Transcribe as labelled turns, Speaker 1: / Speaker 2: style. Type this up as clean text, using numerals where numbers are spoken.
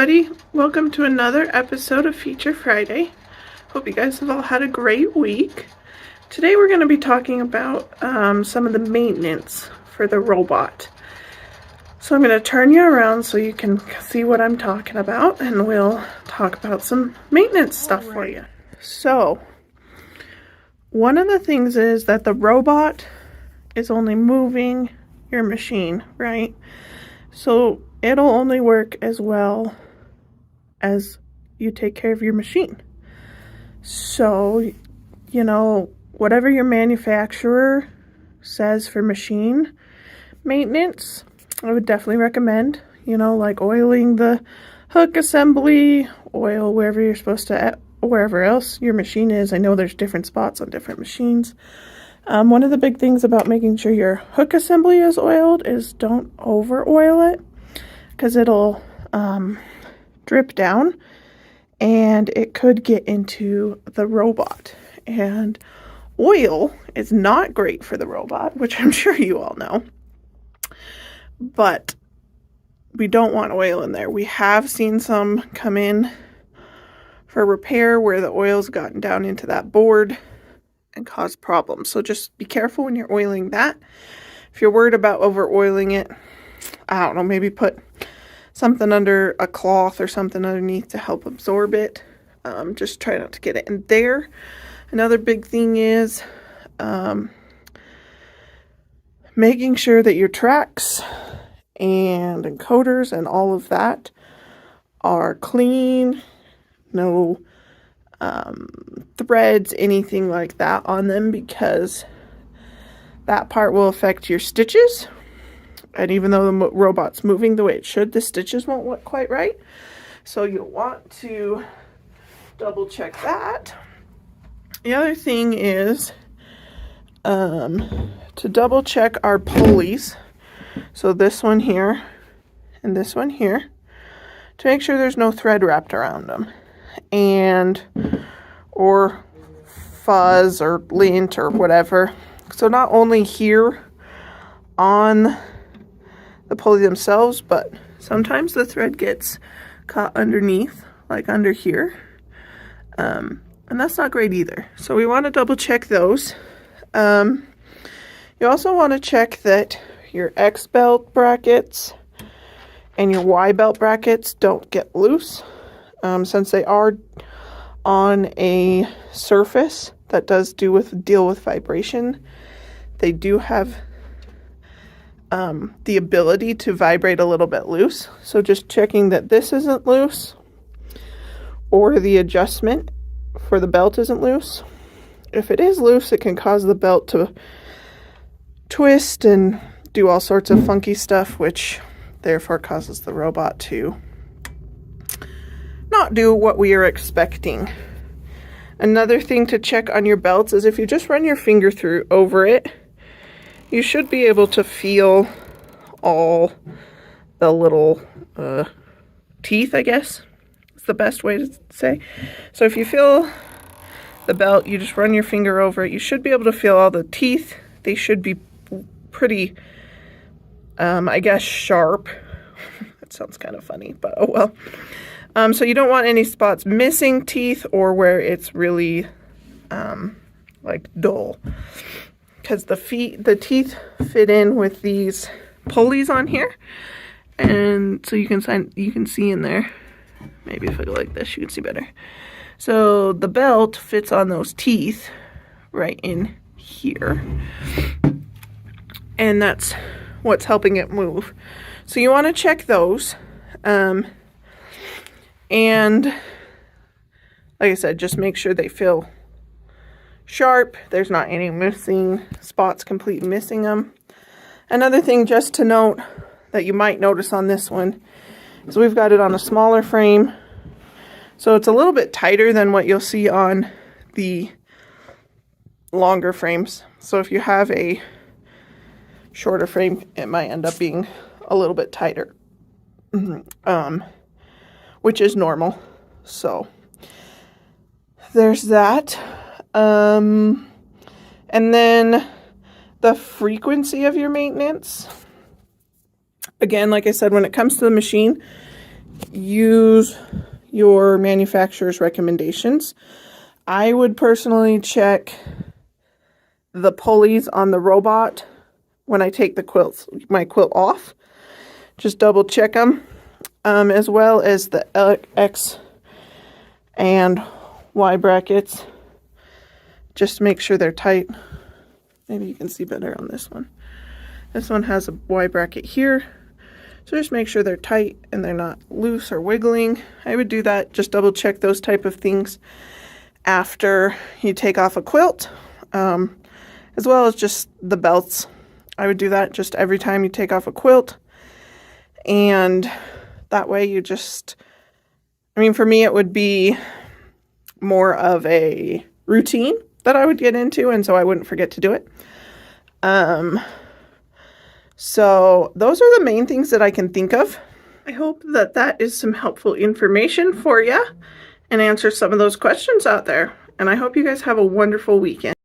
Speaker 1: everybody, welcome to another episode of Feature Friday. Hope you guys have all had a great week. Today we're going to be talking about some of the maintenance for the robot. So I'm going to turn you around so you can see what I'm talking about, and we'll talk about some maintenance stuff for you. So one of the things is that the robot is only moving your machine, right? So it'll only work as well as you take care of your machine. So, you know, whatever your manufacturer says for machine maintenance, I would definitely recommend, you know, like oiling the hook assembly, oil wherever you're supposed to, wherever else your machine is. I know there's different spots on different machines. One of the big things about making sure your hook assembly is oiled is don't over oil it, because it'll drip down and it could get into the robot. And oil is not great for the robot, which I'm sure you all know. But we don't want oil in there. We have seen some come in for repair where the oil's gotten down into that board and caused problems. So just be careful when you're oiling that. If you're worried about over oiling it, I don't know, maybe put something under a cloth or something underneath to help absorb it. Just try not to get it in there. Another big thing is making sure that your tracks and encoders and all of that are clean. No threads, anything like that on them, because that part will affect your stitches. And even though the robot's moving the way it should, the stitches won't look quite right. So you'll want to double check that. The other thing is to double check our pulleys. So this one here and this one here, to make sure there's no thread wrapped around them. And or fuzz or lint or whatever. So not only here on the pulley themselves, but sometimes the thread gets caught underneath, like under here, and that's not great either. So we want to double check those. You also want to check that your X belt brackets and your Y belt brackets don't get loose, since they are on a surface that does deal with vibration. They do have the ability to vibrate a little bit loose. So just checking that this isn't loose, or the adjustment for the belt isn't loose. If it is loose, it can cause the belt to twist and do all sorts of funky stuff, which therefore causes the robot to not do what we are expecting. Another thing to check on your belts is if you just run your finger over it, you should be able to feel all the little teeth, I guess. It's the best way to say. So if you feel the belt, you just run your finger over it. You should be able to feel all the teeth. They should be pretty, I guess, sharp. That sounds kind of funny, but oh well. So you don't want any spots missing teeth or where it's really like dull. Because the teeth fit in with these pulleys on here, and so you can see in there. Maybe if I go like this, you can see better. So the belt fits on those teeth right in here, and that's what's helping it move. So you want to check those, and like I said, just make sure they feel sharp. There's not any missing spots, completely missing them. Another thing just to note that you might notice on this one is we've got it on a smaller frame, so it's a little bit tighter than what you'll see on the longer frames. So if you have a shorter frame, it might end up being a little bit tighter, which is normal. So there's that. And then the frequency of your maintenance. Again, like I said, when it comes to the machine, use your manufacturer's recommendations. I would personally check the pulleys on the robot when I take my quilt off. Just double check them, as well as the X and Y brackets. Just to make sure they're tight. Maybe you can see better on this one. This one has a Y bracket here. So just make sure they're tight and they're not loose or wiggling. I would do that, just double check those type of things after you take off a quilt, as well as just the belts. I would do that just every time you take off a quilt. And that way you just, for me it would be more of a routine that I would get into, and so I wouldn't forget to do it. So those are the main things that I can think of. I hope that that is some helpful information for you and answer some of those questions out there. And I hope you guys have a wonderful weekend.